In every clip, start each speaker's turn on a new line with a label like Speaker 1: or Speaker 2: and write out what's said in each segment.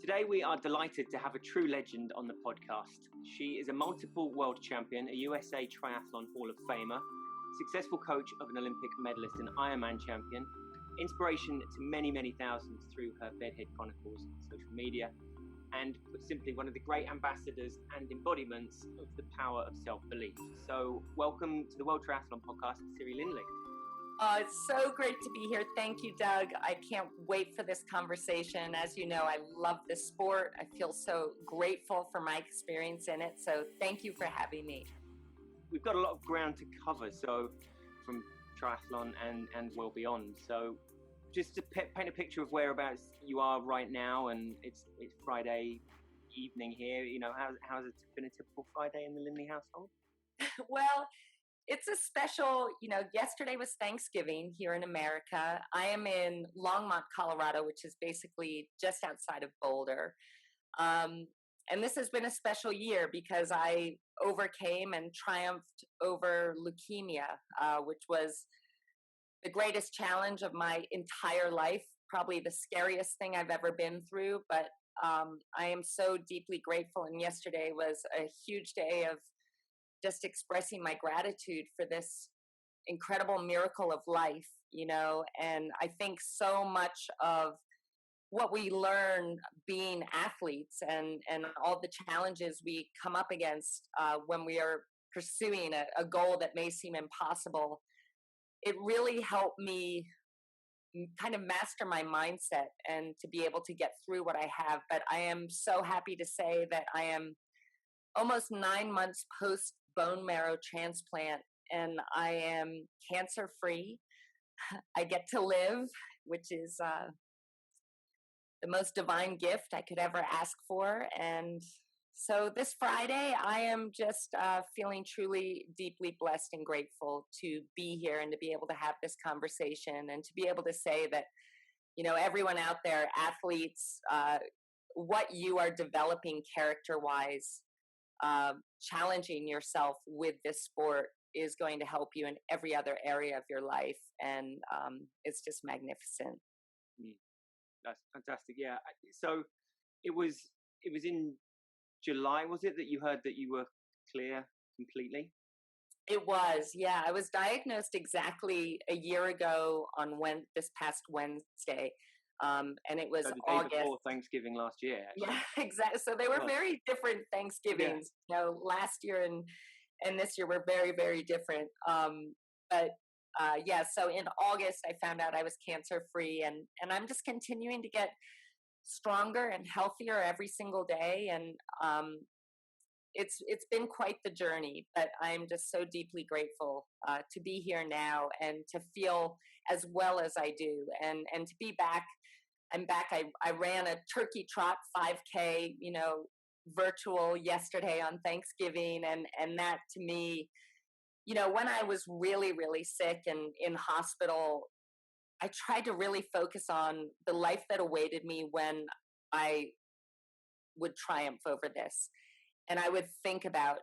Speaker 1: Today we are delighted to have a true legend on the podcast. She is a multiple world champion, a USA Triathlon Hall-of-Famer, successful coach of an Olympic medalist and Ironman champion, inspiration to many thousands through her Bedhead Chronicles on social media, and put simply, one of the great ambassadors and embodiments of the power of self-belief. So welcome to the World Triathlon podcast, Siri Lindley.
Speaker 2: It's so great to be here. Thank you, Doug. I can't wait for this conversation. As you know, I love this sport. I feel so grateful for my experience in it. So thank you for having me.
Speaker 1: We've got a lot of ground to cover, so from triathlon and well beyond. So just to paint a picture of whereabouts you are right now, and it's Friday evening here. You know, how's it been a typical Friday in the Lindley household?
Speaker 2: Well, it's a special, yesterday was Thanksgiving here in America. I am in Longmont, Colorado, which is basically just outside of Boulder. And this has been a special year because I overcame and triumphed over leukemia, which was the greatest challenge of my entire life, probably the scariest thing I've ever been through. But I am so deeply grateful. And yesterday was a huge day of just expressing my gratitude for this incredible miracle of life, and I think so much of what we learn being athletes and all the challenges we come up against when we are pursuing a goal that may seem impossible, it really helped me kind of master my mindset and to be able to get through what I have. But I am so happy to say that I am almost 9 months post bone marrow transplant, and I am cancer free. I get to live, which is the most divine gift I could ever ask for. And so this Friday, I am just feeling truly deeply blessed and grateful to be here and to be able to have this conversation and to be able to say that, everyone out there, athletes, what you are developing character-wise, challenging yourself with this sport is going to help you in every other area of your life, and it's just magnificent.
Speaker 1: That's fantastic. Yeah. So it was in July, was it, that you heard that you were clear completely?
Speaker 2: It was, yeah. I was diagnosed exactly a year ago on this past Wednesday. And it was
Speaker 1: so the day
Speaker 2: August
Speaker 1: before Thanksgiving last year. Actually.
Speaker 2: Yeah, exactly. So they were very different Thanksgivings.
Speaker 1: Yeah.
Speaker 2: Last year and this year were very, very different. So in August I found out I was cancer free, and I'm just continuing to get stronger and healthier every single day. And it's been quite the journey, but I'm just so deeply grateful to be here now and to feel as well as I do, and to be back. I'm back. I ran a turkey trot 5K, virtual yesterday on Thanksgiving. And that to me, when I was really, really sick and in hospital, I tried to really focus on the life that awaited me when I would triumph over this. And I would think about,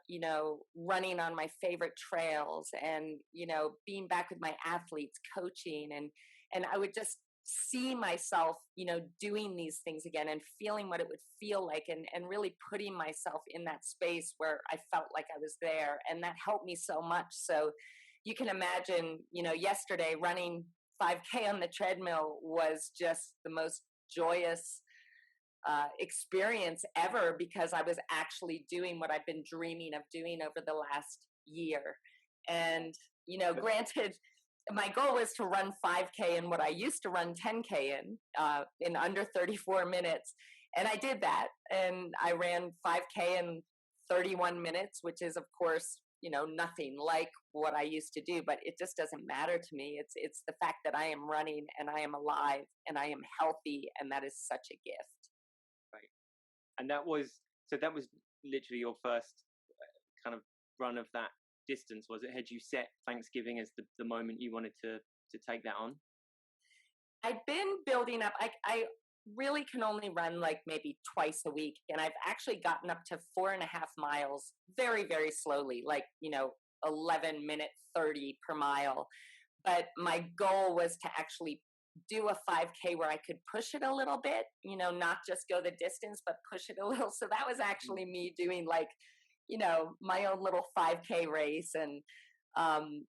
Speaker 2: running on my favorite trails and, being back with my athletes, coaching, and I would just see myself, doing these things again and feeling what it would feel like, and really putting myself in that space where I felt like I was there. And that helped me so much. So you can imagine, yesterday running 5K on the treadmill was just the most joyous experience ever, because I was actually doing what I've been dreaming of doing over the last year. And, granted, my goal was to run 5K in what I used to run 10K in under 34 minutes. And I did that. And I ran 5K in 31 minutes, which is, of course, nothing like what I used to do, but it just doesn't matter to me. It's the fact that I am running and I am alive and I am healthy. And that is such a gift.
Speaker 1: Right. And that was literally your first kind of run of that distance, was it? Had you set Thanksgiving as the moment you wanted to take that on?
Speaker 2: I'd been building up. I really can only run like maybe twice a week, and I've actually gotten up to 4.5 miles very, very slowly, like 11 minute 30 per mile. But my goal was to actually do a 5K where I could push it a little bit, not just go the distance, but push it a little. So that was actually me doing like, my own little 5K race. And um,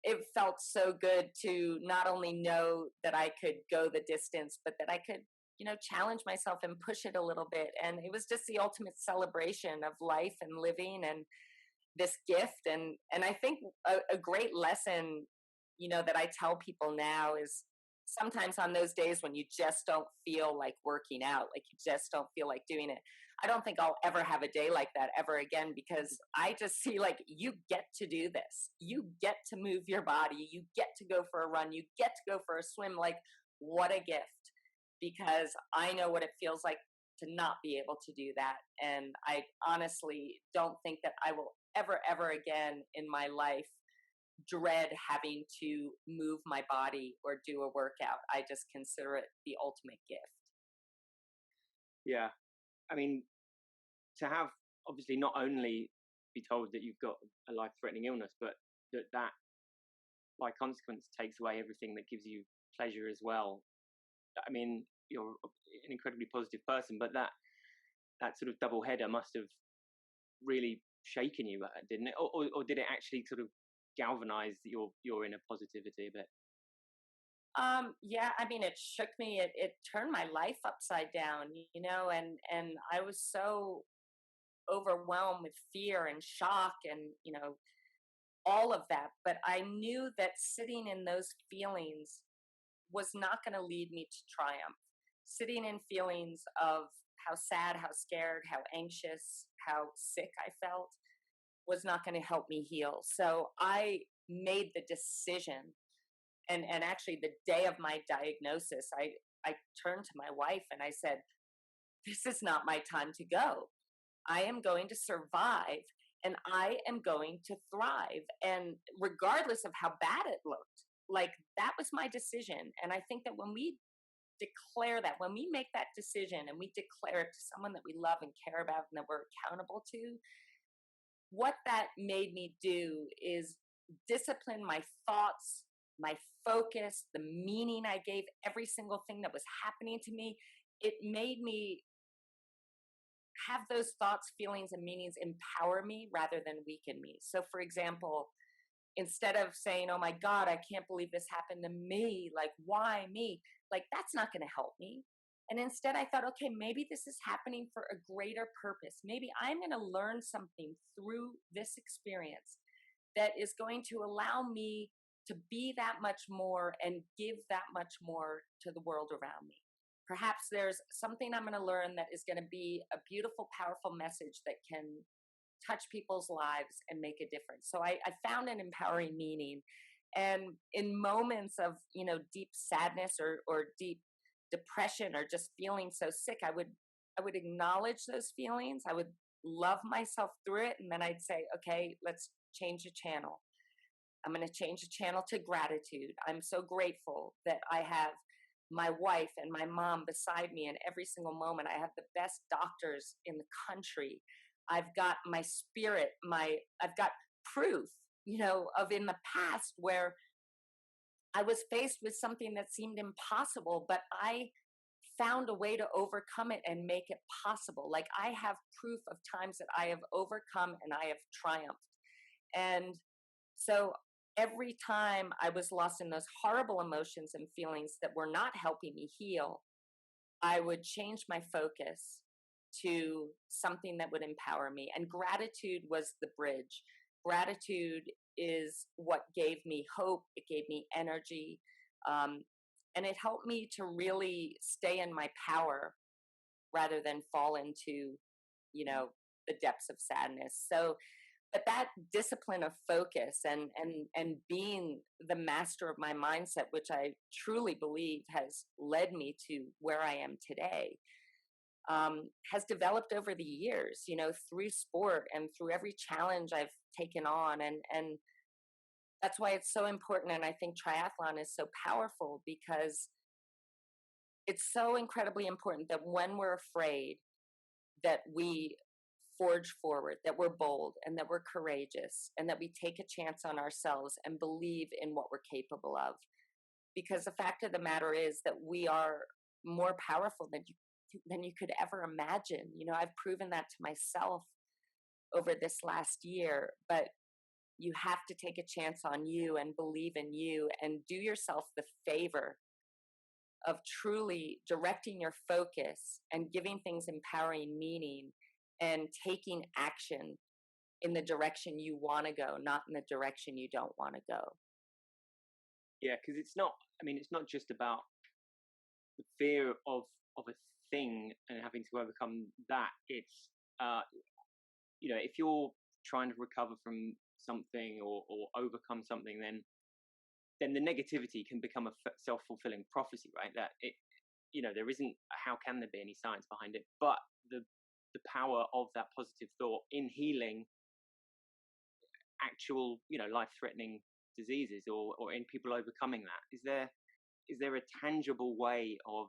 Speaker 2: it felt so good to not only know that I could go the distance, but that I could, challenge myself and push it a little bit. And it was just the ultimate celebration of life and living and this gift. And I think a great lesson, that I tell people now is sometimes on those days when you just don't feel like working out, like you just don't feel like doing it. I don't think I'll ever have a day like that ever again, because I just see like you get to do this. You get to move your body. You get to go for a run. You get to go for a swim. Like, what a gift, because I know what it feels like to not be able to do that. And I honestly don't think that I will ever again in my life dread having to move my body or do a workout. I just consider it the ultimate gift.
Speaker 1: Yeah. I mean, to have obviously not only be told that you've got a life-threatening illness, but that by consequence takes away everything that gives you pleasure as well. I mean, you're an incredibly positive person, but that sort of double header must have really shaken you, didn't it? Or did it actually sort of galvanize your inner positivity a bit?
Speaker 2: Yeah, I mean, it shook me. It turned my life upside down, and I was so overwhelmed with fear and shock and, all of that. But I knew that sitting in those feelings was not going to lead me to triumph. Sitting in feelings of how sad, how scared, how anxious, how sick I felt was not going to help me heal. So I made the decision, and actually the day of my diagnosis, I turned to my wife and I said, this is not my time to go. I am going to survive and I am going to thrive. And regardless of how bad it looked, like that was my decision. And I think that when we declare that, when we make that decision and we declare it to someone that we love and care about and that we're accountable to, what that made me do is discipline my thoughts, my focus, the meaning I gave every single thing that was happening to me. It made me have those thoughts, feelings, and meanings empower me rather than weaken me. So, for example, instead of saying, oh my God, I can't believe this happened to me, like, why me? Like, that's not going to help me. And instead, I thought, okay, maybe this is happening for a greater purpose. Maybe I'm going to learn something through this experience that is going to allow me to be that much more and give that much more to the world around me. Perhaps there's something I'm going to learn that is going to be a beautiful, powerful message that can touch people's lives and make a difference. So I found an empowering meaning. And in moments of, deep sadness or deep depression or just feeling so sick, I would acknowledge those feelings. I would love myself through it. And then I'd say, okay, let's change the channel. I'm going to change the channel to gratitude. I'm so grateful that I have my wife and my mom beside me in every single moment. I have the best doctors in the country. I've got my spirit, I've got proof, of in the past where I was faced with something that seemed impossible, but I found a way to overcome it and make it possible. Like I have proof of times that I have overcome and I have triumphed. And so every time I was lost in those horrible emotions and feelings that were not helping me heal, I would change my focus to something that would empower me. And gratitude was the bridge. Gratitude is what gave me hope. It gave me energy. And it helped me to really stay in my power rather than fall into, the depths of sadness. So, but that discipline of focus and being the master of my mindset, which I truly believe has led me to where I am today, has developed over the years, through sport and through every challenge I've taken on. And that's why it's so important. And I think triathlon is so powerful because it's so incredibly important that when we're afraid, that we forge forward, that we're bold and that we're courageous and that we take a chance on ourselves and believe in what we're capable of. because the fact of the matter is that we are more powerful than you could ever imagine. You know, I've proven that to myself over this last year, but you have to take a chance on you and believe in you and do yourself the favor of truly directing your focus and giving things empowering meaning and taking action in the direction you want to go, not in the direction you don't want to go.
Speaker 1: Yeah, because it's not just about the fear of a thing and having to overcome that. It's if you're trying to recover from something or overcome something, then the negativity can become a self-fulfilling prophecy, right? That there isn't, how can there be any science behind it, but the power of that positive thought in healing actual, life-threatening diseases or in people overcoming that. Is there a tangible way of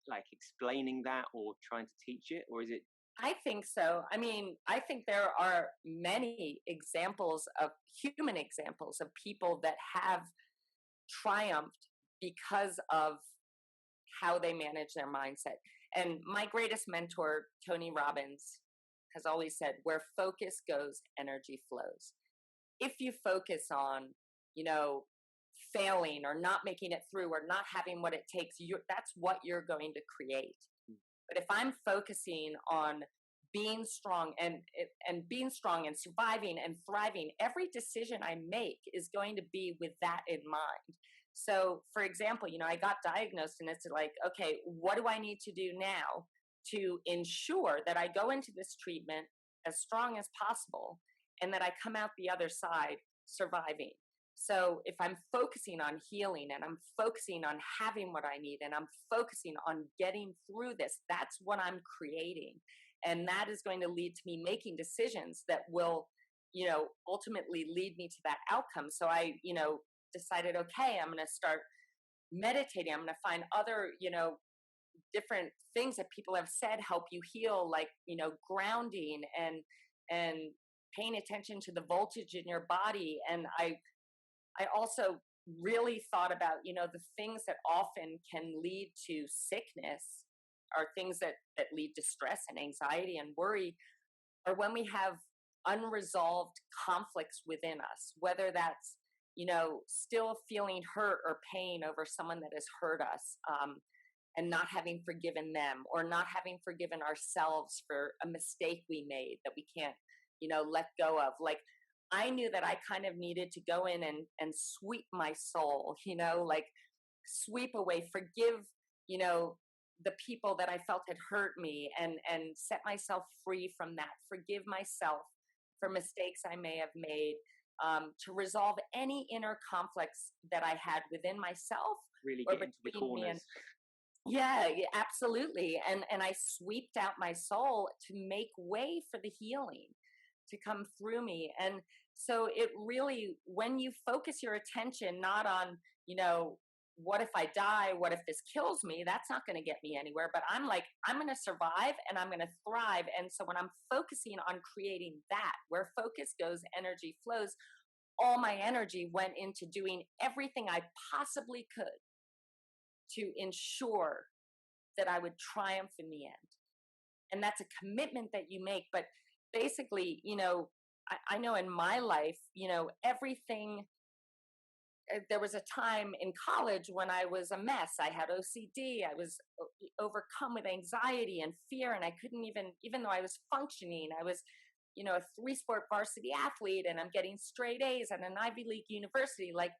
Speaker 1: like explaining that or trying to teach it, or is it?
Speaker 2: I think so. I mean, I think there are many human examples of people that have triumphed because of how they manage their mindset. And my greatest mentor, Tony Robbins, has always said, where focus goes, energy flows. If you focus on, failing or not making it through or not having what it takes, that's what you're going to create. But if I'm focusing on being strong and being strong and surviving and thriving, every decision I make is going to be with that in mind. So, for example, I got diagnosed and it's like, okay, what do I need to do now to ensure that I go into this treatment as strong as possible and that I come out the other side surviving? So if I'm focusing on healing and I'm focusing on having what I need and I'm focusing on getting through this, that's what I'm creating. And that is going to lead to me making decisions that will, ultimately lead me to that outcome. So I, decided, okay, I'm going to start meditating. I'm going to find other, different things that people have said help you heal, like, grounding and paying attention to the voltage in your body. And I also really thought about, the things that often can lead to sickness are things that lead to stress and anxiety and worry, or when we have unresolved conflicts within us, whether that's, still feeling hurt or pain over someone that has hurt us, and not having forgiven them or not having forgiven ourselves for a mistake we made that we can't, let go of. Like, I knew that I kind of needed to go in and sweep my soul, like sweep away, forgive, the people that I felt had hurt me and set myself free from that, forgive myself for mistakes I may have made, to resolve any inner conflicts that I had within myself.
Speaker 1: Really get into the corners.
Speaker 2: Yeah, absolutely. And I sweeped out my soul to make way for the healing to come through me. And so it really, when you focus your attention not on, what if I die? What if this kills me? That's not going to get me anywhere. But I'm like, I'm going to survive and I'm going to thrive. And so when I'm focusing on creating that, where focus goes, energy flows, all my energy went into doing everything I possibly could to ensure that I would triumph in the end. And that's a commitment that you make. But basically, I know in my life, everything. There was a time in college when I was a mess. I had OCD. I was overcome with anxiety and fear. And I couldn't even though I was functioning, I was, a 3-sport varsity athlete and I'm getting straight A's at an Ivy League university. Like,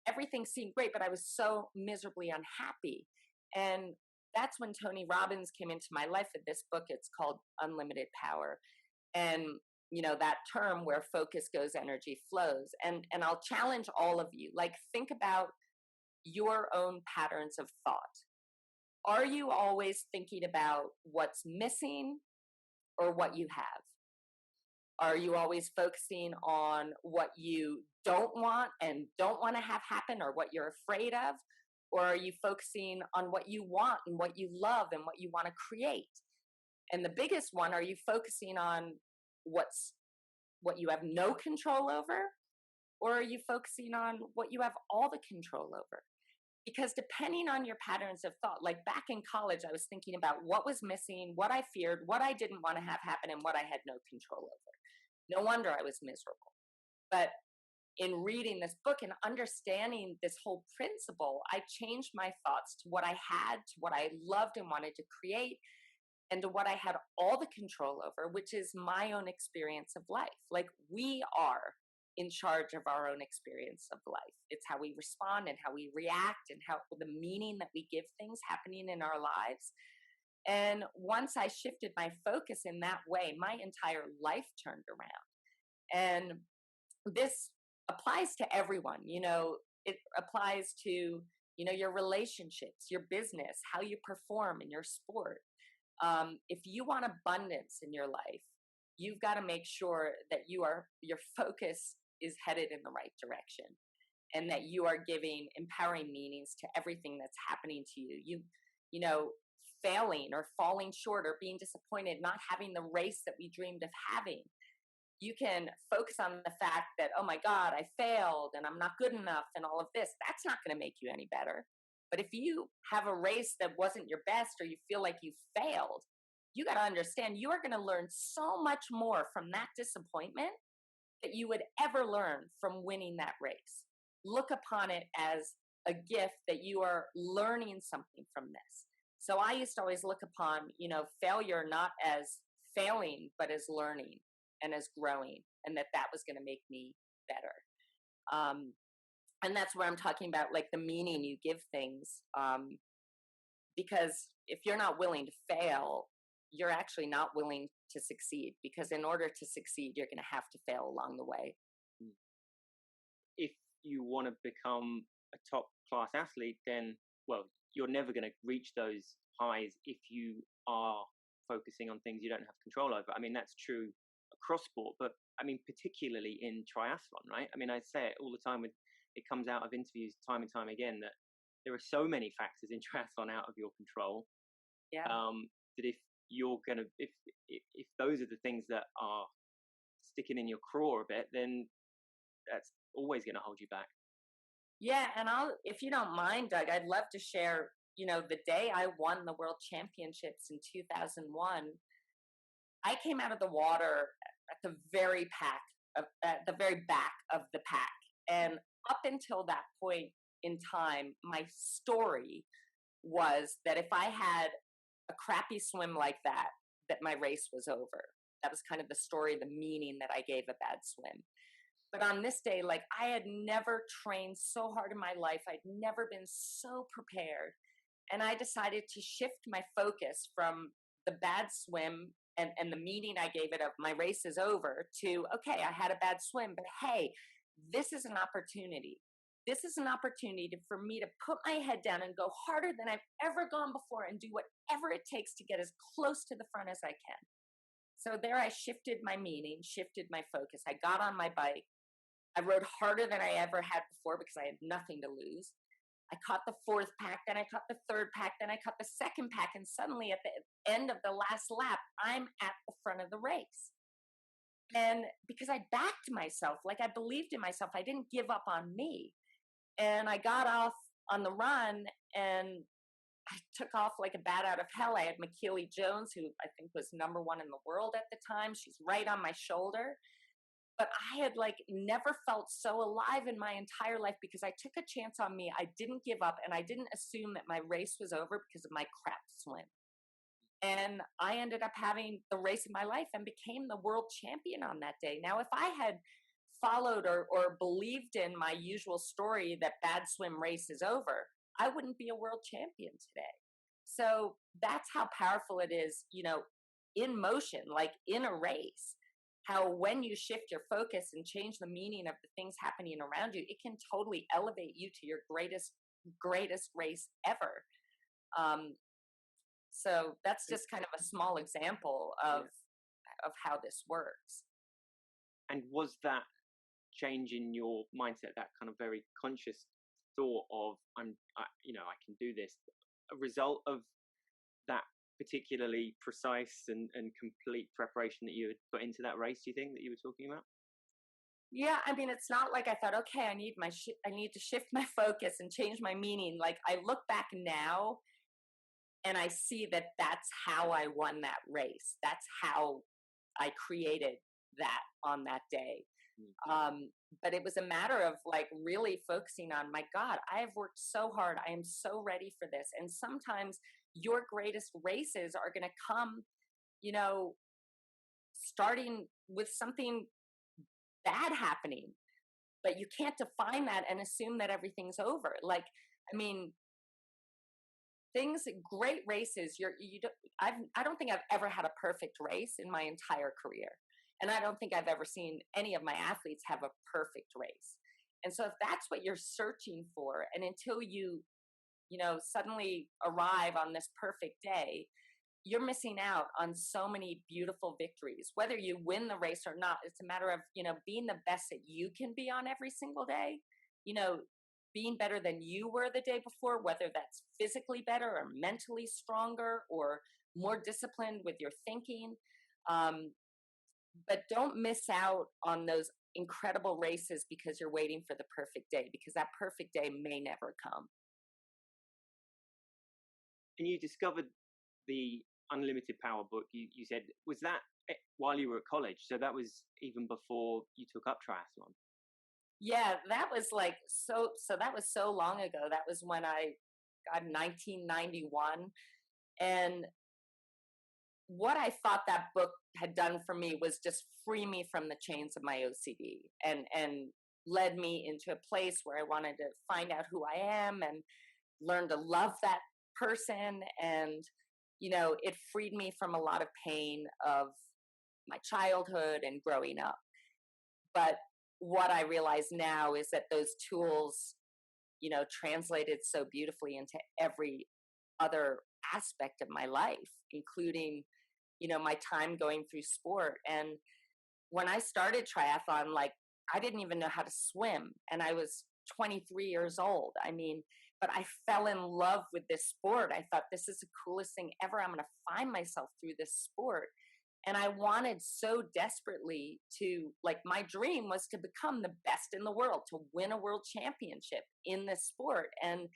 Speaker 2: everything seemed great, but I was so miserably unhappy. And that's when Tony Robbins came into my life with this book. It's called Unlimited Power. And that term where focus goes, energy flows. And I'll challenge all of you, like, think about your own patterns of thought. Are you always thinking about what's missing or what you have? Are you always focusing on what you don't want and don't want to have happen or what you're afraid of? Or are you focusing on what you want and what you love and what you want to create? And the biggest one, are you focusing on what you have no control over, or are you focusing on what you have all the control over? Because depending on your patterns of thought, like back in college, I was thinking about what was missing, what I feared, what I didn't want to have happen, and what I had no control over. No wonder I was miserable. But in reading this book and understanding this whole principle, I changed my thoughts to what I had, to what I loved and wanted to create, and to what I had all the control over, which is my own experience of life. Like, we are in charge of our own experience of life. It's how we respond and how we react and how the meaning that we give things happening in our lives. And once I shifted my focus in that way, my entire life turned around. And this applies to everyone. It applies to, your relationships, your business, how you perform in your sport. If you want abundance in your life, you've got to make sure that your focus is headed in the right direction, and that you are giving empowering meanings to everything that's happening to you. Failing or falling short or being disappointed, not having the race that we dreamed of having. You can focus on the fact that, oh my God, I failed and I'm not good enough and all of this. That's not going to make you any better. But if you have a race that wasn't your best, or you feel like you failed, you got to understand you are going to learn so much more from that disappointment that you would ever learn from winning that race. Look upon it as a gift that you are learning something from this. So I used to always look upon, failure not as failing, but as learning and as growing, and that was going to make me better. And that's where I'm talking about, like, the meaning you give things. Because if you're not willing to fail, you're actually not willing to succeed, because in order to succeed, you're going to have to fail along the way.
Speaker 1: If you want to become a top class athlete, then, well, you're never going to reach those highs if you are focusing on things you don't have control over. I mean, that's true across sport, but I mean, particularly in triathlon, right? I mean, I say it all the time, it comes out of interviews time and time again, that there are so many factors in triathlon out of your control.
Speaker 2: Yeah.
Speaker 1: That if you're gonna, if those are the things that are sticking in your craw a bit, then that's always going to hold you back.
Speaker 2: Yeah, and if you don't mind, Doug, I'd love to share. The day I won the World Championships in 2001, I came out of the water at the very back of the pack, and up until that point in time, my story was that if I had a crappy swim like that my race was over. That was kind of the story, the meaning that I gave a bad swim. But on this day, like, I had never trained so hard in my life. I'd never been so prepared. And I decided to shift my focus from the bad swim and the meaning I gave it of my race is over to, okay, I had a bad swim, but hey, this is an opportunity. This is an opportunity for me to put my head down and go harder than I've ever gone before and do whatever it takes to get as close to the front as I can. So there I shifted my meaning, shifted my focus. I got on my bike. I rode harder than I ever had before because I had nothing to lose. I caught the fourth pack, then I caught the third pack, then I caught the second pack. And suddenly at the end of the last lap, I'm at the front of the race. And because I backed myself, like, I believed in myself, I didn't give up on me. And I got off on the run, and I took off like a bat out of hell. I had McKeely Jones, who I think was #1 in the world at the time. She's right on my shoulder. But I had, like, never felt so alive in my entire life because I took a chance on me. I didn't give up, and I didn't assume that my race was over because of my crap swim. And I ended up having the race of my life and became the world champion on that day. Now, if I had followed or believed in my usual story that bad swim race is over, I wouldn't be a world champion today. So that's how powerful it is, in motion, like in a race, how when you shift your focus and change the meaning of the things happening around you, it can totally elevate you to your greatest race ever. So that's just kind of a small example of how this works.
Speaker 1: And was that change in your mindset, that kind of very conscious thought of I can do this, a result of that particularly precise and complete preparation that you had put into that race, do you think, that you were talking about?
Speaker 2: Yeah, I mean, it's not like I thought, okay, I need to shift my focus and change my meaning. Like I look back now and I see that that's how I won that race. That's how I created that on that day.
Speaker 1: Mm.
Speaker 2: Um, but it was a matter of like really focusing on, my God, I have worked so hard. I am so ready for this. And sometimes your greatest races are going to come, you know, starting with something bad happening, but you can't define that and assume that everything's over. Like, I mean, great races, I don't think I've ever had a perfect race in my entire career. And I don't think I've ever seen any of my athletes have a perfect race. And so if that's what you're searching for, and until you suddenly arrive on this perfect day, you're missing out on so many beautiful victories. Whether you win the race or not, it's a matter of, being the best that you can be on every single day, you know, being better than you were the day before, whether that's physically better or mentally stronger or more disciplined with your thinking. Um, but don't miss out on those incredible races because you're waiting for the perfect day, because that perfect day may never come.
Speaker 1: And you discovered the Unlimited Power book. You said, was that while you were at college? So that was even before you took up triathlon.
Speaker 2: Yeah, that was like so that was so long ago. That was when I got 1991. And what I thought that book had done for me was just free me from the chains of my OCD and led me into a place where I wanted to find out who I am and learn to love that person. And it freed me from a lot of pain of my childhood and growing up. But what I realize now is that those tools, translated so beautifully into every other aspect of my life, including, my time going through sport. And when I started triathlon, like I didn't even know how to swim, and I was 23 years old. I mean, but I fell in love with this sport. I thought, this is the coolest thing ever. I'm going to find myself through this sport. And I wanted so desperately to, like, my dream was to become the best in the world, to win a world championship in this sport. And,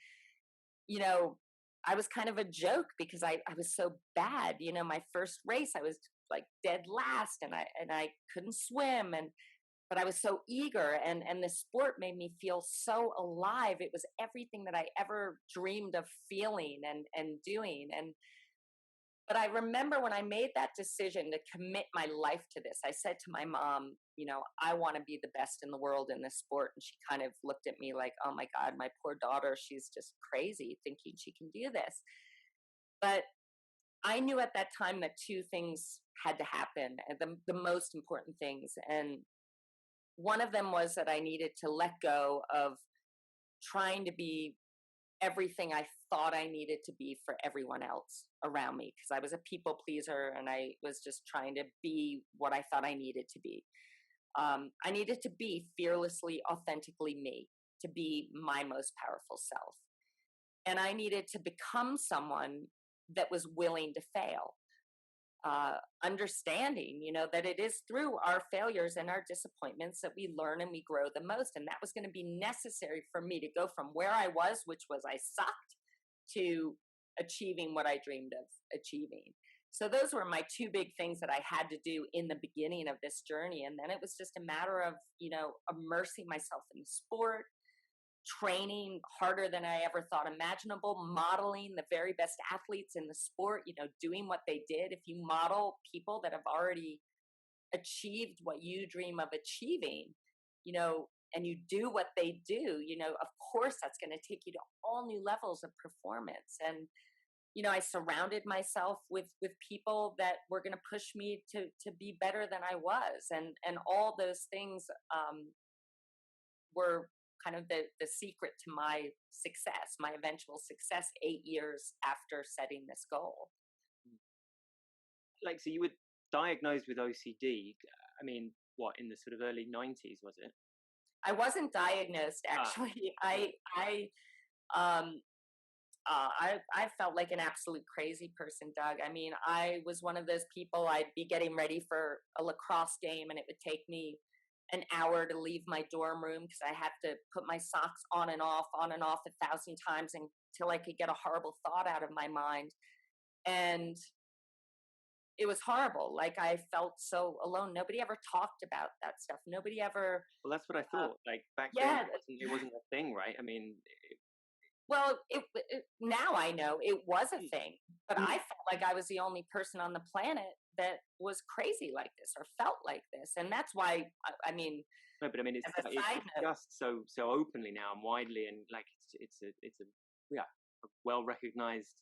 Speaker 2: you know, I was kind of a joke because I was so bad. My first race, I was like dead last, and I couldn't swim. But I was so eager, and the sport made me feel so alive. It was everything that I ever dreamed of feeling and doing. But I remember when I made that decision to commit my life to this, I said to my mom, I want to be the best in the world in this sport. And she kind of looked at me like, oh my God, my poor daughter, she's just crazy thinking she can do this. But I knew at that time that two things had to happen, and the most important things. And one of them was that I needed to let go of trying to be everything I thought I needed to be for everyone else around me, because I was a people pleaser and I was just trying to be what I thought I needed to be. I needed to be fearlessly, authentically me, to be my most powerful self. And I needed to become someone that was willing to fail. Understanding, that it is through our failures and our disappointments that we learn and we grow the most. And that was going to be necessary for me to go from where I was, which was I sucked, to achieving what I dreamed of achieving. So those were my two big things that I had to do in the beginning of this journey. And then it was just a matter of, immersing myself in the sport, training harder than I ever thought imaginable, modeling the very best athletes in the sport, doing what they did. If you model people that have already achieved what you dream of achieving, and you do what they do, of course that's going to take you to all new levels of performance. And, I surrounded myself with people that were going to push me to be better than I was. And all those things, were kind of the secret to my success, my eventual success 8 years after setting this goal.
Speaker 1: Like, so you were diagnosed with OCD. I mean, what, in the sort of early 90s, was it?
Speaker 2: I wasn't diagnosed, actually. Um, I felt like an absolute crazy person, Doug. I mean, I was one of those people. I'd be getting ready for a lacrosse game, and it would take me an hour to leave my dorm room because I had to put my socks on and off 1,000 times until I could get a horrible thought out of my mind. And it was horrible. Like I felt so alone. Nobody ever talked about that stuff. Nobody ever.
Speaker 1: Well, that's what I thought. Like back then,
Speaker 2: Yeah.
Speaker 1: it wasn't a thing, right? I mean,
Speaker 2: Well, now I know it was a thing, but I
Speaker 1: Mm.
Speaker 2: felt like I was the only person on the planet that was crazy like this or felt like this, and that's why. I mean,
Speaker 1: No, but I mean, it's
Speaker 2: as a side note,
Speaker 1: discussed so openly now and widely, and like it's a yeah, a well recognized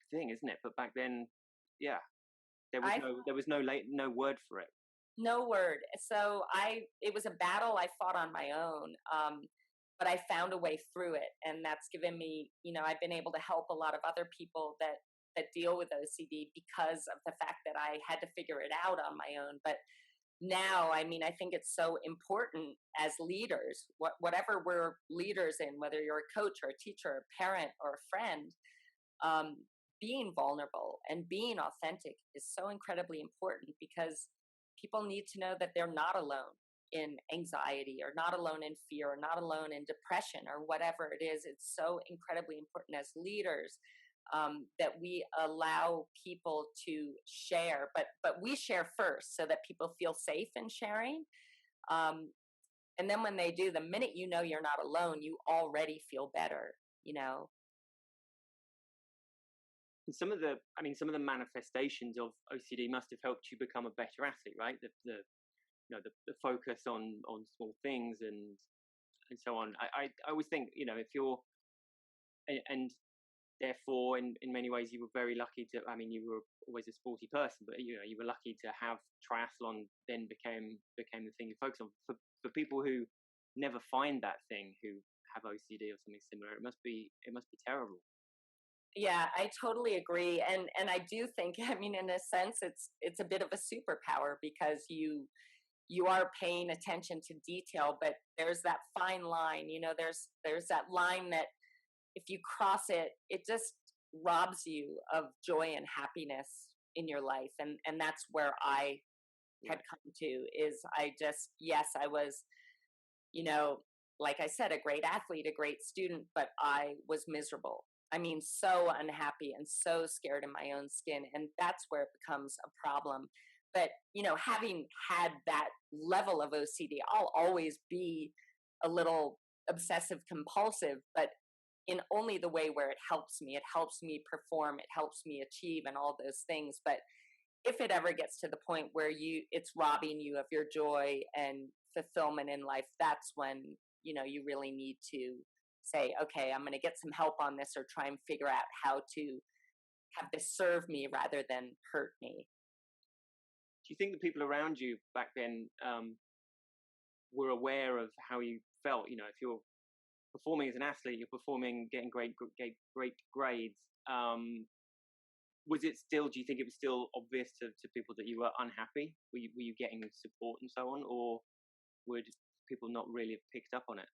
Speaker 1: thing, isn't it? But back then, yeah,
Speaker 2: I
Speaker 1: there was no word for it.
Speaker 2: no word. So it was a battle I fought on my own. But I found a way through it, and that's given me, I've been able to help a lot of other people that deal with OCD because of the fact that I had to figure it out on my own. But now, I mean, I think it's so important as leaders, whatever we're leaders in, whether you're a coach or a teacher, or a parent or a friend, um, being vulnerable and being authentic is so incredibly important because people need to know that they're not alone in anxiety or not alone in fear or not alone in depression or whatever it is. It's so incredibly important as leaders that we allow people to share, but we share first so that people feel safe in sharing. Um, and then when they do, the minute you know you're not alone, you already feel better, you know?
Speaker 1: And some of the manifestations of OCD must have helped you become a better athlete, right? The focus on small things and so on. I always think, if you're and therefore in many ways you were very lucky to, I mean, you were always a sporty person, but you were lucky to have triathlon then became the thing you focus on. For people who never find that thing, who have OCD or something similar, it must be terrible.
Speaker 2: Yeah, I totally agree. And I do think, I mean, in a sense, it's a bit of a superpower because you are paying attention to detail, but there's that fine line, there's that line that if you cross it, it just robs you of joy and happiness in your life. And that's where I
Speaker 1: Yeah.
Speaker 2: had come to is yes, I was, you know, like I said, a great athlete, a great student, but I was miserable. I mean, so unhappy and so scared in my own skin. And that's where it becomes a problem. But, having had that level of OCD, I'll always be a little obsessive compulsive, but in only the way where it helps me. It helps me perform, it helps me achieve and all those things. But if it ever gets to the point where it's robbing you of your joy and fulfillment in life, that's when you really need to say, okay, I'm going to get some help on this or try and figure out how to have this serve me rather than hurt me.
Speaker 1: Do you think the people around you back then were aware of how you felt? If you're performing as an athlete, you're performing, getting great grades. Was it still? Do you think it was still obvious to people that you were unhappy? Were you getting support and so on, or would people not really have picked up on it?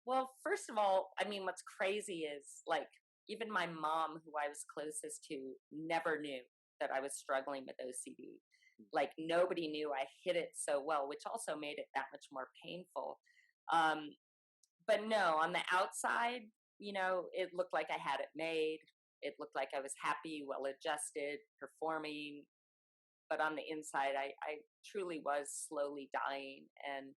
Speaker 2: Well, first of all, I mean, what's crazy is like even my mom, who I was closest to, never knew that I was struggling with OCD. Like nobody knew I hid it so well, which also made it that much more painful. Um, but no, on the outside, it looked like I had it made. It looked like I was happy, well adjusted, performing. But on the inside, I truly was slowly dying. And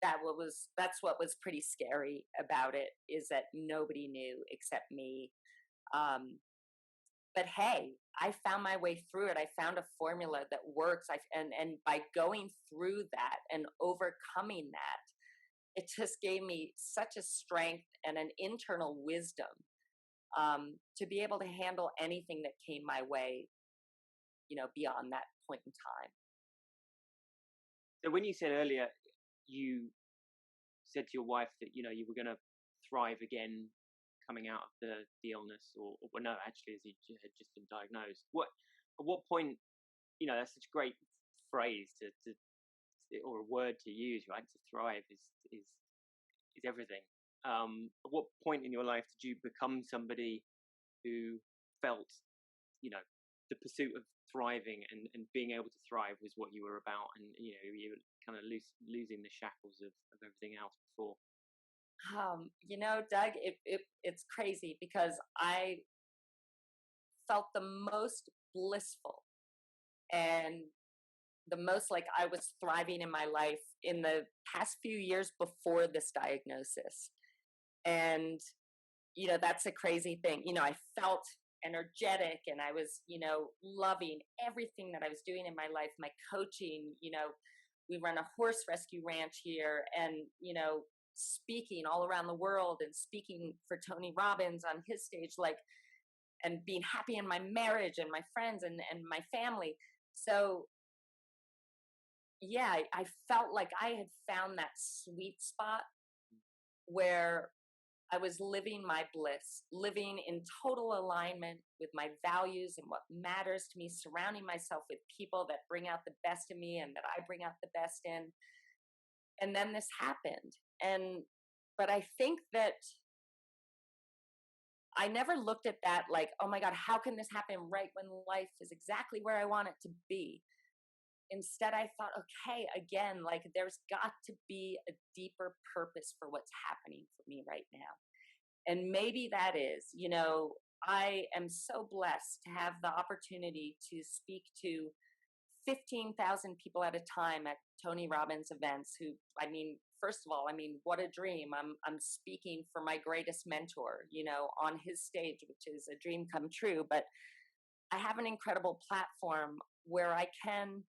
Speaker 2: that's what was pretty scary about it is that nobody knew except me. Um, but hey, I found my way through it. I found a formula that works. And by going through that and overcoming that, it just gave me such a strength and an internal wisdom to be able to handle anything that came my way, beyond that point in time.
Speaker 1: So when you said earlier, you said to your wife that you were going to thrive again coming out of the illness, or well, no, actually, as you had just been diagnosed. At what point, that's such a great phrase to or a word to use, right? To thrive is everything. At what point in your life did you become somebody who felt, the pursuit of thriving and being able to thrive was what you were about, and you were kind of losing the shackles of everything else before.
Speaker 2: Doug, it's crazy because I felt the most blissful and the most like I was thriving in my life in the past few years before this diagnosis. And, that's a crazy thing. I felt energetic and I was, loving everything that I was doing in my life, my coaching, we run a horse rescue ranch here and, speaking all around the world and speaking for Tony Robbins on his stage, like, and being happy in my marriage and my friends and my family. So yeah, I felt like I had found that sweet spot where I was living my bliss, living in total alignment with my values and what matters to me, surrounding myself with people that bring out the best in me and that I bring out the best in. And then this happened. But I think that I never looked at that like, oh my God, how can this happen right when life is exactly where I want it to be? Instead, I thought, okay, again, like there's got to be a deeper purpose for what's happening for me right now. And maybe that is, I am so blessed to have the opportunity to speak to 15,000 people at a time at Tony Robbins events who, first of all, what a dream. I'm speaking for my greatest mentor, on his stage, which is a dream come true. But I have an incredible platform where I can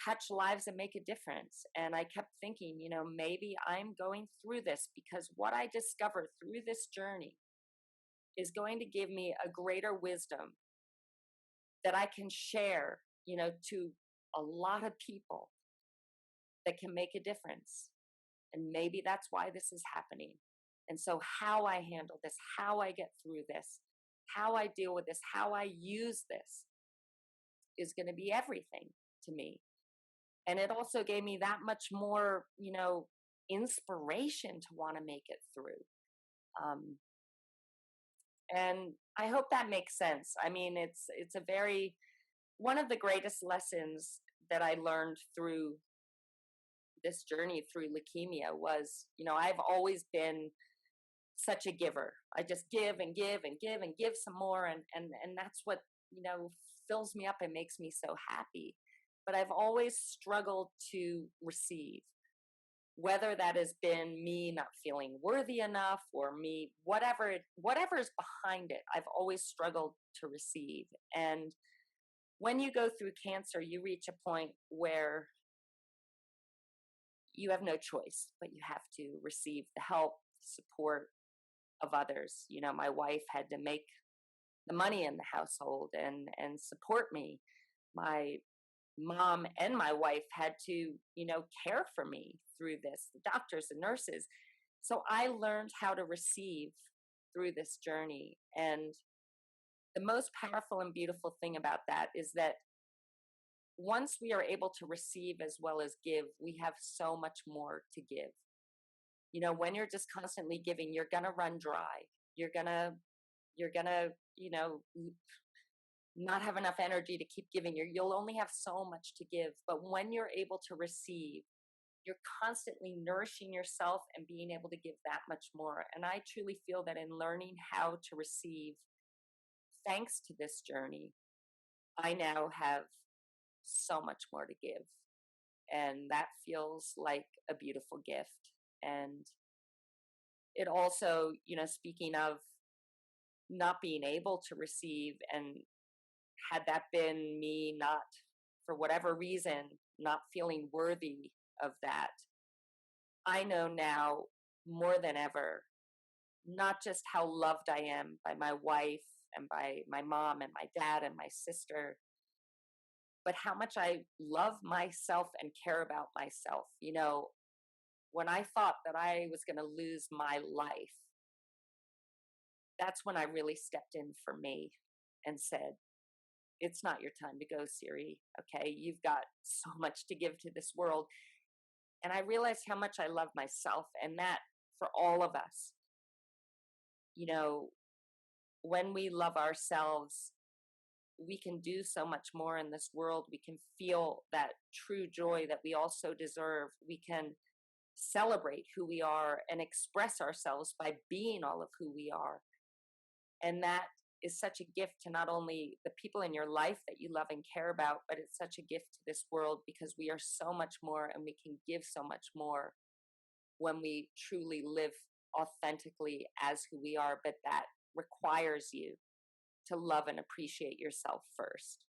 Speaker 2: touch lives and make a difference. And I kept thinking, maybe I'm going through this because what I discover through this journey is going to give me a greater wisdom that I can share, to a lot of people that can make a difference. And maybe that's why this is happening. And so how I handle this, how I get through this, how I deal with this, how I use this is going to be everything to me. And it also gave me that much more, inspiration to want to make it through. And I hope that makes sense. It's a very, one of the greatest lessons that I learned through this journey through leukemia was, I've always been such a giver. I just give and give and give and give some more. And that's what, fills me up and makes me so happy. But I've always struggled to receive, whether that has been me not feeling worthy enough or me, whatever is behind it, I've always struggled to receive. And when you go through cancer, you reach a point where you have no choice, but you have to receive the help, support of others. My wife had to make the money in the household and support me. My mom and my wife had to, care for me through this, the doctors and nurses. So I learned how to receive through this journey. And the most powerful and beautiful thing about that is that once we are able to receive as well as give, we have so much more to give. When you're just constantly giving, you're going to run dry. You're going to, not have enough energy to keep giving. You'll only have so much to give. But when you're able to receive, you're constantly nourishing yourself and being able to give that much more. And I truly feel that in learning how to receive, thanks to this journey, I now have so much more to give. And that feels like a beautiful gift. And it also, speaking of not being able to receive, and had that been me not, for whatever reason, not feeling worthy of that, I know now more than ever, not just how loved I am by my wife and by my mom and my dad and my sister, but how much I love myself and care about myself. When I thought that I was going to lose my life, that's when I really stepped in for me and said, it's not your time to go, Siri. Okay. You've got so much to give to this world. And I realized how much I love myself, and that for all of us, when we love ourselves, we can do so much more in this world. We can feel that true joy that we all so deserve. We can celebrate who we are and express ourselves by being all of who we are. And that is such a gift to not only the people in your life that you love and care about, but it's such a gift to this world, because we are so much more and we can give so much more when we truly live authentically as who we are. But that requires you to love and appreciate yourself first.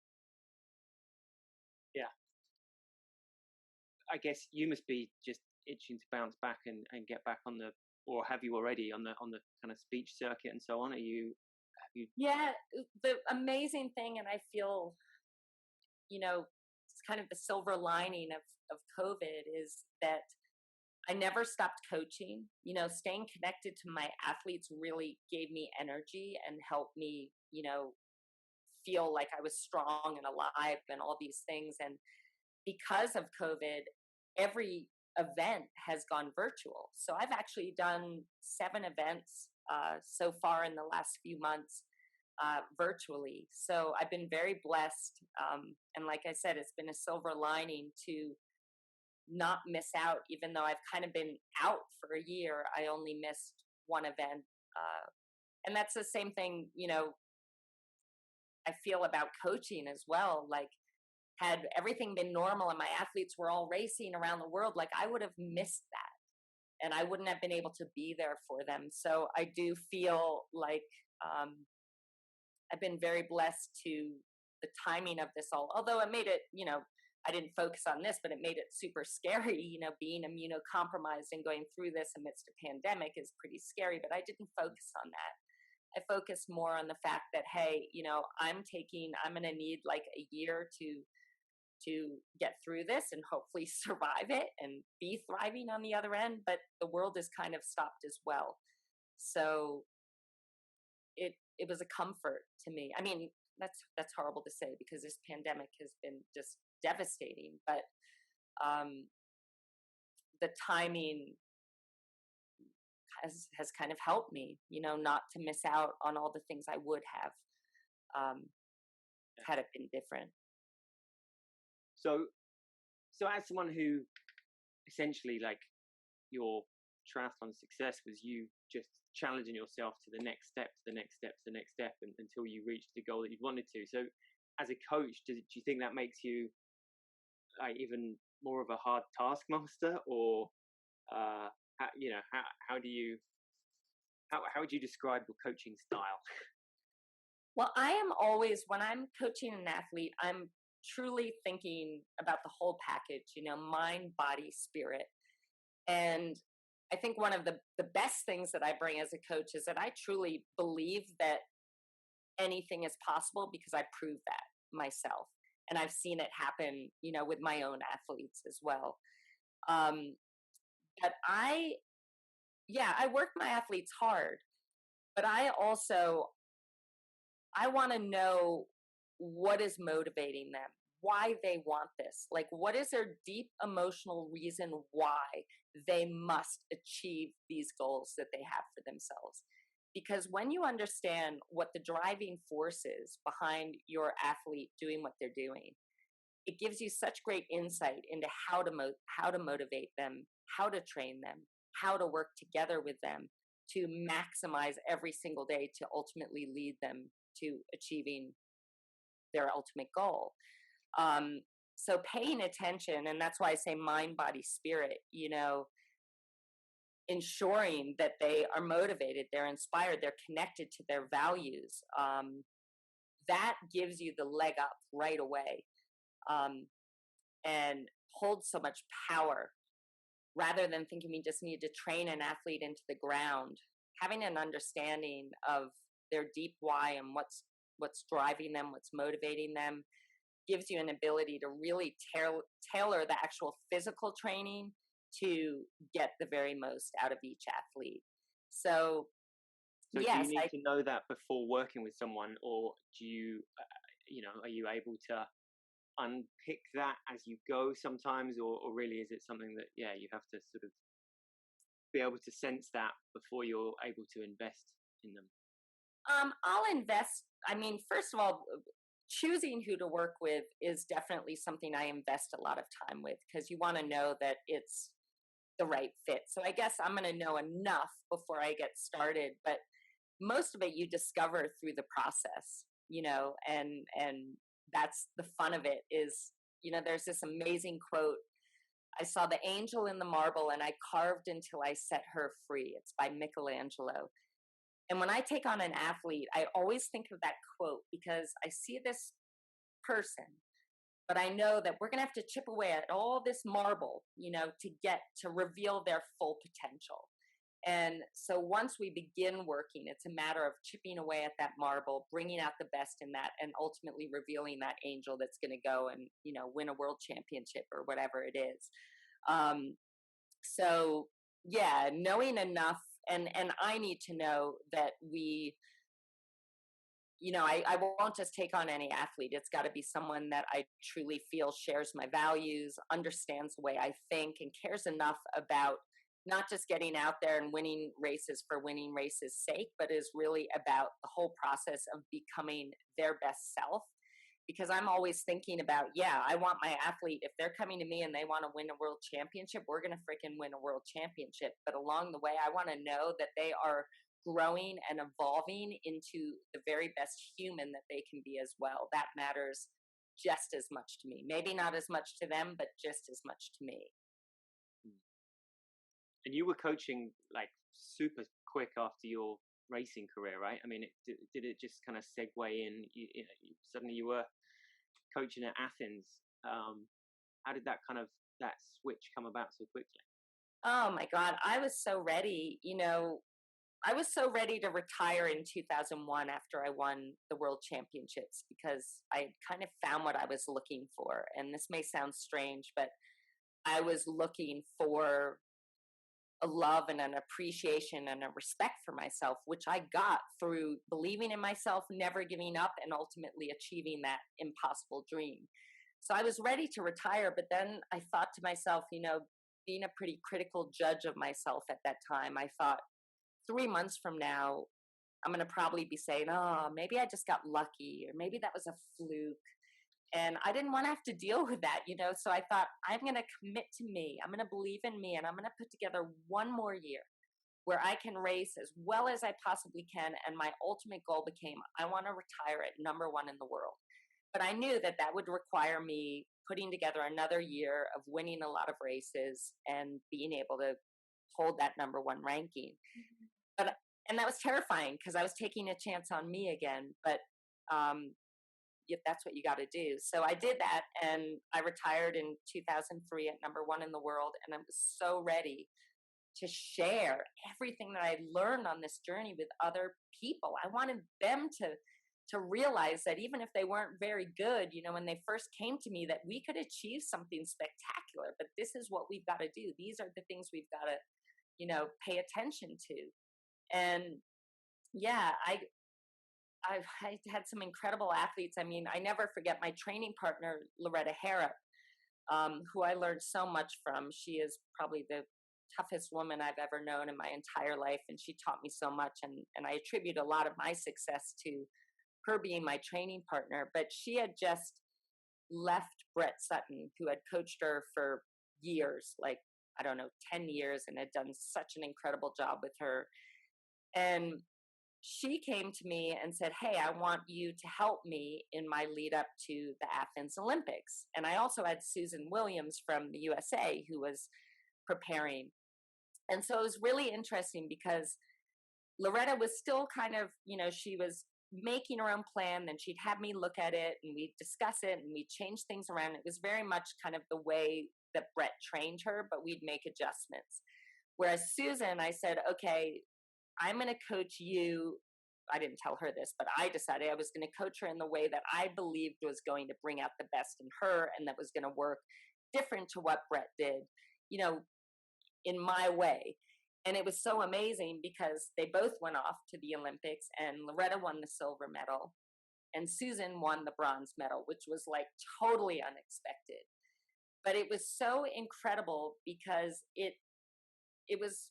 Speaker 1: Yeah. I guess you must be just itching to bounce back and get back on the, or have you already on the kind of speech circuit and so on? Have you?
Speaker 2: Yeah, the amazing thing, and I feel, it's kind of the silver lining of COVID, is that I never stopped coaching. Staying connected to my athletes really gave me energy and helped me, feel like I was strong and alive and all these things. And because of COVID, every event has gone virtual. So I've actually done 7 events so far in the last few months virtually. So I've been very blessed. And like I said, it's been a silver lining to not miss out, even though I've kind of been out for a year. I only missed 1 event. And that's the same thing, I feel about coaching as well. Like, had everything been normal and my athletes were all racing around the world, like, I would have missed that and I wouldn't have been able to be there for them. So I do feel like I've been very blessed to the timing of this all, although it made it, I didn't focus on this, but it made it super scary. Being immunocompromised and going through this amidst a pandemic is pretty scary, but I didn't focus on that. I focused more on the fact that, hey, I'm going to need like a year to get through this and hopefully survive it and be thriving on the other end. But the world is kind of stopped as well. So it was a comfort to me. I mean, that's horrible to say because this pandemic has been just devastating, but the timing has kind of helped me, not to miss out on all the things I would have had it been different.
Speaker 1: So as someone who essentially, like, your triathlon success was you just challenging yourself to the next step, until you reached the goal that you wanted to. So as a coach, do you think that makes you like even more of a hard taskmaster, or how would you describe your coaching style?
Speaker 2: Well, I am always, when I'm coaching an athlete, I'm truly thinking about the whole package, mind, body, spirit. And I think one of the best things that I bring as a coach is that I truly believe that anything is possible because I proved that myself. And I've seen it happen, with my own athletes as well. But I work my athletes hard, but I want to know what is motivating them, why they want this. Like, what is their deep emotional reason why they must achieve these goals that they have for themselves? Because when you understand what the driving force is behind your athlete doing what they're doing, it gives you such great insight into how to motivate them, how to train them, how to work together with them to maximize every single day to ultimately lead them to achieving their ultimate goal. So paying attention, and that's why I say mind, body, spirit, ensuring that they are motivated, they're inspired, they're connected to their values. That gives you the leg up right away, and holds so much power, rather than thinking we just need to train an athlete into the ground. Having an understanding of their deep why and what's driving them, what's motivating them, gives you an ability to really tailor the actual physical training to get the very most out of each athlete. So yes,
Speaker 1: do you need to know that before working with someone, or do you, are you able to unpick that as you go sometimes, or really is it something that, you have to sort of be able to sense that before you're able to invest in them?
Speaker 2: I'll invest. I mean, first of all, choosing who to work with is definitely something I invest a lot of time with, because you want to know that it's the right fit. So I guess I'm going to know enough before I get started, but most of it you discover through the process, and that's the fun of it. Is, there's this amazing quote: I saw the angel in the marble and I carved until I set her free. It's by Michelangelo. And when I take on an athlete, I always think of that quote, because I see this person, but I know that we're going to have to chip away at all this marble, to get to reveal their full potential. And so once we begin working, it's a matter of chipping away at that marble, bringing out the best in that, and ultimately revealing that angel that's going to go and, win a world championship or whatever it is. So yeah, knowing enough, and I need to know that I won't just take on any athlete. It's got to be someone that I truly feel shares my values, understands the way I think, and cares enough about not just getting out there and winning races for winning races' sake, but is really about the whole process of becoming their best self. Because I'm always thinking about, I want my athlete, if they're coming to me and they want to win a world championship, we're going to freaking win a world championship. But along the way, I want to know that they are growing and evolving into the very best human that they can be as well. That matters just as much to me. Maybe not as much to them, but just as much to me.
Speaker 1: And you were coaching like super quick after your racing career, right? I mean, did it just kind of segue in? Suddenly you were coaching at Athens. How did that switch come about so quickly?
Speaker 2: Oh my God, I was so ready. I was so ready to retire in 2001 after I won the world championships, because I kind of found what I was looking for. And this may sound strange, but I was looking for a love and an appreciation and a respect for myself, which I got through believing in myself, never giving up, and ultimately achieving that impossible dream. So I was ready to retire, but then I thought to myself, being a pretty critical judge of myself at that time, I thought, 3 months from now, I'm going to probably be saying, oh, maybe I just got lucky, or maybe that was a fluke. And I didn't want to have to deal with that, So I thought, I'm going to commit to me. I'm going to believe in me, and I'm going to put together one more year where I can race as well as I possibly can. And my ultimate goal became, I want to retire at number one in the world. But I knew that that would require me putting together another year of winning a lot of races and being able to hold that number one ranking. And that was terrifying, because I was taking a chance on me again. But if that's what you got to do. So I did that, and I retired in 2003 at number one in the world. And I was so ready to share everything that I learned on this journey with other people. I wanted them to realize that even if they weren't very good, when they first came to me, that we could achieve something spectacular. But this is what we've got to do. These are the things we've got to, pay attention to. And yeah, I've had some incredible athletes. I mean, I never forget my training partner, Loretta Harrop, who I learned so much from. She is probably the toughest woman I've ever known in my entire life, and she taught me so much. And I attribute a lot of my success to her being my training partner. But she had just left Brett Sutton, who had coached her for years, like, I don't know, 10 years, and had done such an incredible job with her. And she came to me and said, hey, I want you to help me in my lead up to the Athens Olympics. And I also had Susan Williams from the USA who was preparing. And so it was really interesting, because Loretta was still kind of, she was making her own plan, and she'd have me look at it and we'd discuss it and we'd change things around. It was very much kind of the way that Brett trained her, but we'd make adjustments. Whereas Susan, I said, okay, I'm going to coach you. I didn't tell her this, but I decided I was going to coach her in the way that I believed was going to bring out the best in her, and that was going to work different to what Brett did, in my way. And it was so amazing, because they both went off to the Olympics, and Loretta won the silver medal and Susan won the bronze medal, which was like totally unexpected. But it was so incredible, because it was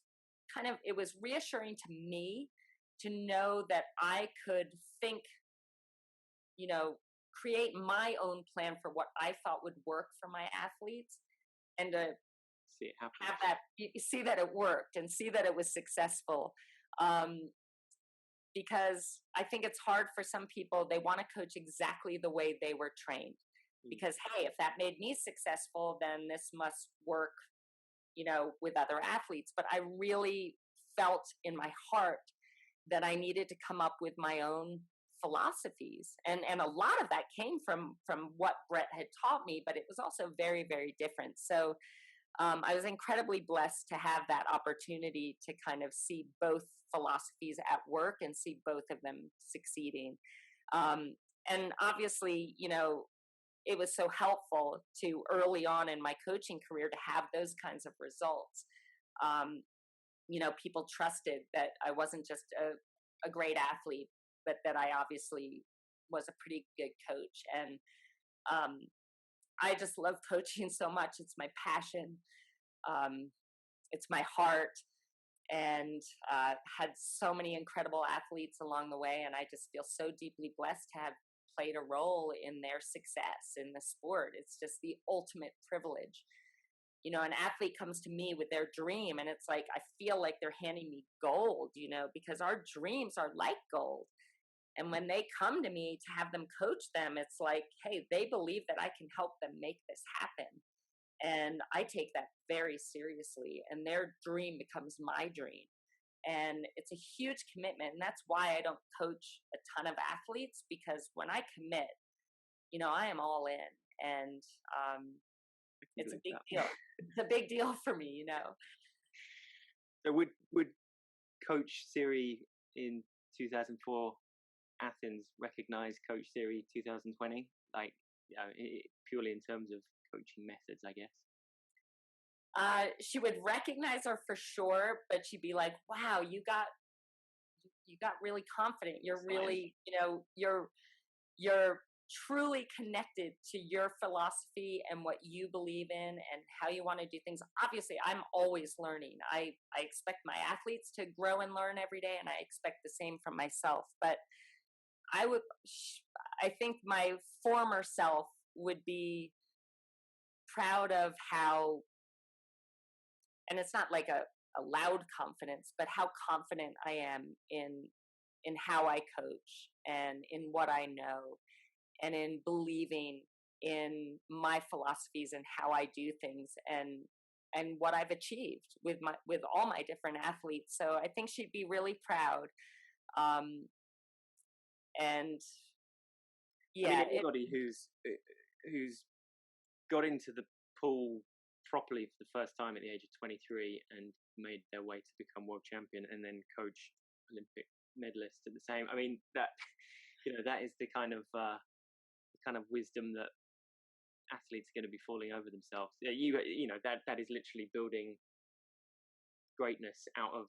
Speaker 2: it was reassuring to me to know that I could think, create my own plan for what I thought would work for my athletes, and to
Speaker 1: See it happen.
Speaker 2: have that, see that it worked and see that it was successful. Um, because I think it's hard for some people, they want to coach exactly the way they were trained. Because, hey, if that made me successful, then this must work, with other athletes. But I really felt in my heart that I needed to come up with my own philosophies. And a lot of that came from what Brett had taught me, but it was also very, very different. So I was incredibly blessed to have that opportunity to kind of see both philosophies at work and see both of them succeeding. And obviously, it was so helpful to early on in my coaching career to have those kinds of results. People trusted that I wasn't just a great athlete, but that I obviously was a pretty good coach. And I just love coaching so much. It's my passion. It's my heart, and had so many incredible athletes along the way. And I just feel so deeply blessed to have played a role in their success in the sport. It's just the ultimate privilege. An athlete comes to me with their dream, and it's like, I feel like they're handing me gold, because our dreams are like gold. And when they come to me to have them coach them, it's like, hey, they believe that I can help them make this happen. And I take that very seriously, and their dream becomes my dream. And it's a huge commitment. And that's why I don't coach a ton of athletes, because when I commit, I am all in. And it's a big deal. It's a big deal for me,
Speaker 1: So would Coach Siri in 2004 Athens recognize Coach Siri 2020? Like, purely in terms of coaching methods, I guess.
Speaker 2: She would recognize her for sure, but she'd be like, "Wow, you got really confident. You're really, you're truly connected to your philosophy and what you believe in and how you want to do things." Obviously, I'm always learning. I expect my athletes to grow and learn every day, and I expect the same from myself. But I think my former self would be proud of how, and it's not like a loud confidence, but how confident I am in how I coach and in what I know, and in believing in my philosophies and how I do things, and what I've achieved with all my different athletes. So I think she'd be really proud. And yeah,
Speaker 1: I mean, anybody who's got into the pool properly for the first time at the age of 23 and made their way to become world champion and then coach Olympic medalists at the same. I mean, that that is the kind of wisdom that athletes are going to be falling over themselves. That is literally building greatness out of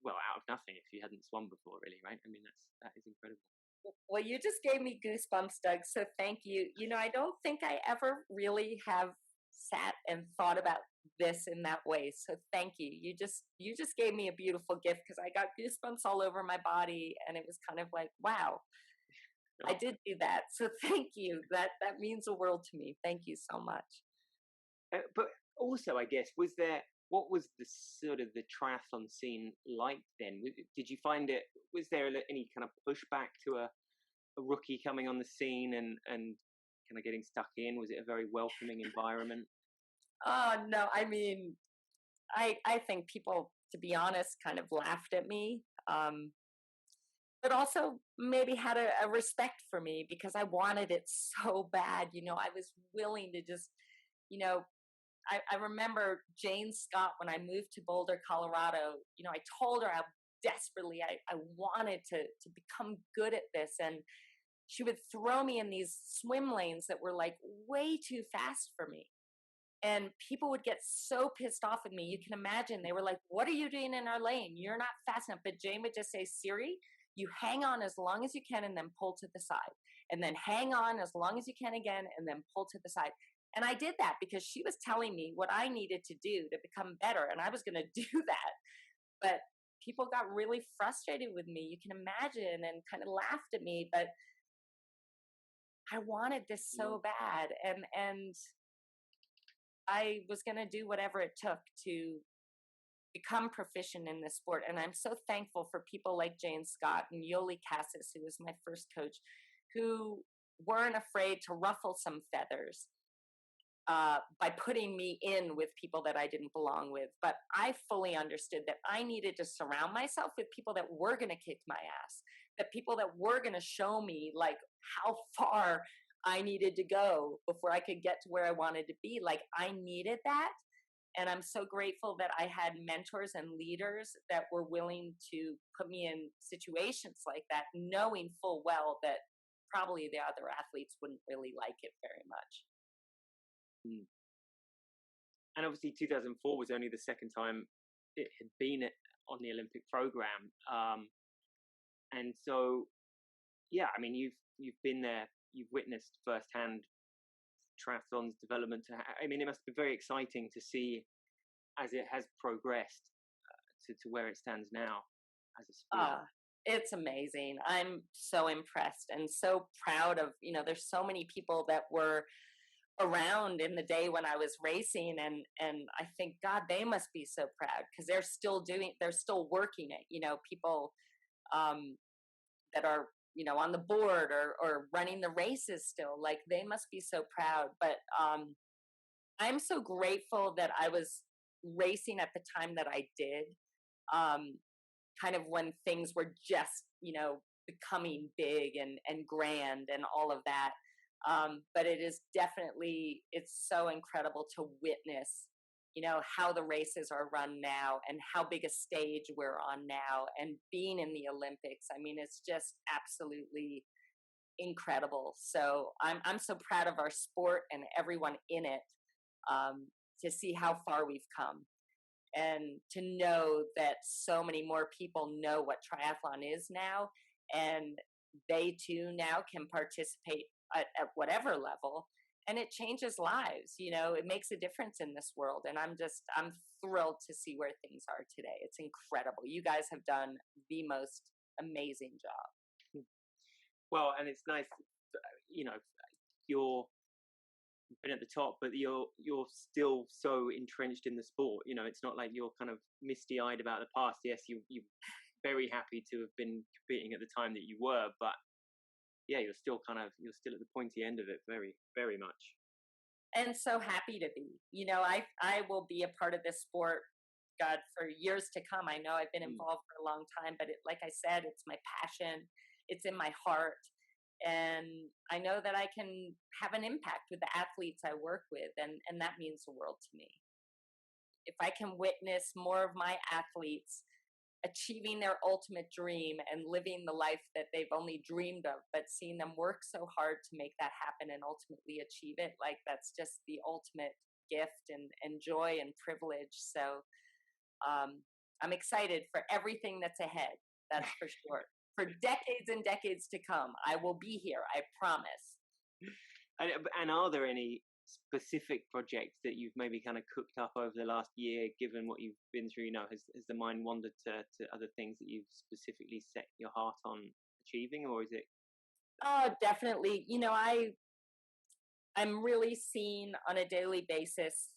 Speaker 1: out of nothing if you hadn't swum before, really, right? I mean, that is incredible.
Speaker 2: Well, you just gave me goosebumps, Doug. So thank you. I don't think I ever really have sat and thought about this in that way. So thank you. You just gave me a beautiful gift, because I got goosebumps all over my body, and it was kind of like, wow, I did do that. So thank you. That means the world to me. Thank you so much.
Speaker 1: But also, I guess, what was the sort of the triathlon scene like then? Did you find it? Was there any kind of pushback to a rookie coming on the scene and kind of getting stuck in? Was it a very welcoming environment?
Speaker 2: Oh no, I mean, I think people, to be honest, kind of laughed at me, but also maybe had a respect for me, because I wanted it so bad. I was willing to just, I remember Jane Scott, when I moved to Boulder, Colorado, I told her how desperately I wanted to become good at this. And she would throw me in these swim lanes that were like way too fast for me. And people would get so pissed off at me. You can imagine, they were like, "What are you doing in our lane? You're not fast enough." But Jane would just say, "Siri, you hang on as long as you can and then pull to the side. And then hang on as long as you can again and then pull to the side." And I did that because she was telling me what I needed to do to become better. And I was going to do that. But people got really frustrated with me, you can imagine, and kind of laughed at me. But I wanted this so bad, and I was going to do whatever it took to become proficient in this sport. And I'm so thankful for people like Jane Scott and Yoli Cassis, who was my first coach, who weren't afraid to ruffle some feathers by putting me in with people that I didn't belong with. But I fully understood that I needed to surround myself with people that were going to kick my ass, that people that were going to show me like how far I needed to go before I could get to where I wanted to be. Like I needed that. And I'm so grateful that I had mentors and leaders that were willing to put me in situations like that, knowing full well that probably the other athletes wouldn't really like it very much.
Speaker 1: Mm. And obviously 2004 was only the second time it had been on the Olympic program. And so, yeah, I mean, you've been there, you've witnessed firsthand triathlon's development. I mean, it must be very exciting to see as it has progressed to where it stands now as a sport.
Speaker 2: It's amazing. I'm so impressed and so proud of, there's so many people that were around in the day when I was racing, and I think, God, they must be so proud because they're still working it, people that are on the board or running the races still, like they must be so proud. But I'm so grateful that I was racing at the time that I did, kind of when things were just becoming big and grand and all of that. But it is definitely, it's so incredible to witness, how the races are run now and how big a stage we're on now and being in the Olympics. I mean, it's just absolutely incredible. So I'm so proud of our sport and everyone in it, to see how far we've come and to know that so many more people know what triathlon is now, and they too now can participate at whatever level, and it changes lives. It makes a difference in this world, and I'm thrilled to see where things are today. It's incredible. You guys have done the most amazing job.
Speaker 1: Well, and it's nice, you're been at the top, but you're still so entrenched in the sport. It's not like you're kind of misty-eyed about the past. Yes, you're very happy to have been competing at the time that you were, but yeah, you're still at the pointy end of it, very, very much.
Speaker 2: And so happy to be. I will be a part of this sport, God, for years to come. I know I've been involved for a long time, but like I said, it's my passion. It's in my heart. And I know that I can have an impact with the athletes I work with, and that means the world to me. If I can witness more of my athletes achieving their ultimate dream and living the life that they've only dreamed of, but seeing them work so hard to make that happen and ultimately achieve it, like that's just the ultimate gift and joy and privilege. So I'm excited for everything that's ahead. That's for sure. For decades and decades to come, I will be here. I promise.
Speaker 1: And are there any specific projects that you've maybe kind of cooked up over the last year, given what you've been through? Has the mind wandered to other things that you've specifically set your heart on achieving, or is it?
Speaker 2: Oh, definitely. I'm really seeing on a daily basis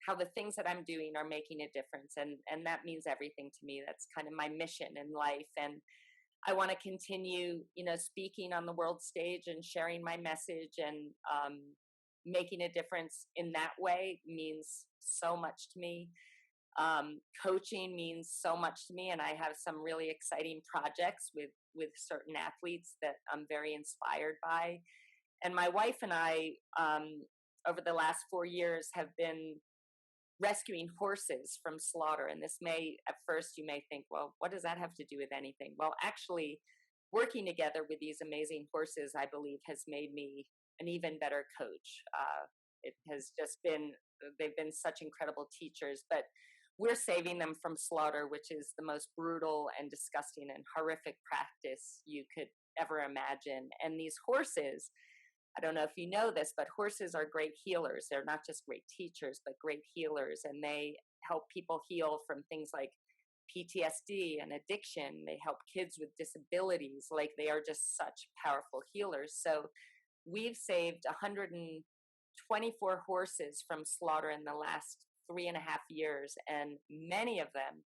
Speaker 2: how the things that I'm doing are making a difference, and that means everything to me. That's kind of my mission in life, and I want to continue, speaking on the world stage and sharing my message, and making a difference in that way means so much to me. Coaching means so much to me, and I have some really exciting projects with certain athletes that I'm very inspired by. And my wife and I, over the last 4 years, have been rescuing horses from slaughter. And this may, at first, you may think, well, what does that have to do with anything? Well, actually, working together with these amazing horses, I believe, has made me an even better coach. It has just been, they've been such incredible teachers, but we're saving them from slaughter, which is the most brutal and disgusting and horrific practice you could ever imagine. And these horses, I don't know if you know this, but horses are great healers. They're not just great teachers, but great healers. And they help people heal from things like PTSD and addiction. They help kids with disabilities. Like, they are just such powerful healers. So we've saved 124 horses from slaughter in the last 3.5 years, and many of them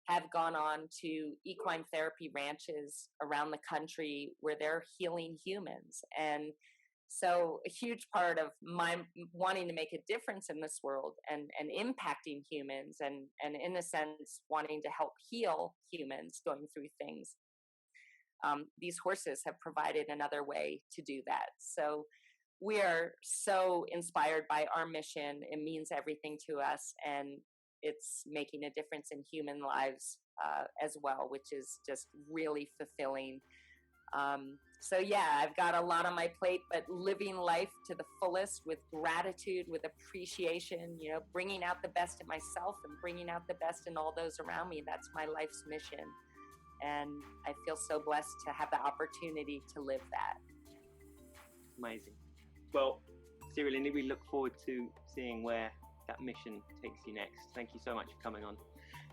Speaker 2: have gone on to equine therapy ranches around the country where they're healing humans. And so a huge part of my wanting to make a difference in this world and impacting humans and in a sense wanting to help heal humans going through things, these horses have provided another way to do that. So we are so inspired by our mission. It means everything to us, and it's making a difference in human lives as well, which is just really fulfilling. So yeah, I've got a lot on my plate, but living life to the fullest with gratitude, with appreciation, bringing out the best in myself and bringing out the best in all those around me. That's my life's mission. And I feel so blessed to have the opportunity to live that.
Speaker 1: Amazing. Well, Siri Lindley, we look forward to seeing where that mission takes you next. Thank you so much for coming on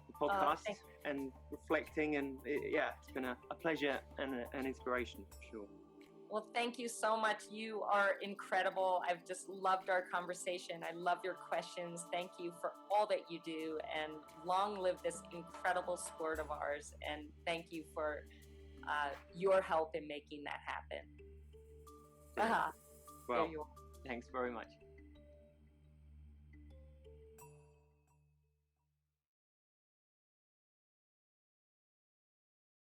Speaker 1: the podcast and reflecting. And it's been a pleasure and an inspiration for sure.
Speaker 2: Well, thank you so much. You are incredible. I've just loved our conversation. I love your questions. Thank you for all that you do, and long live this incredible sport of ours. And thank you for your help in making that happen.
Speaker 1: Well, thanks very much.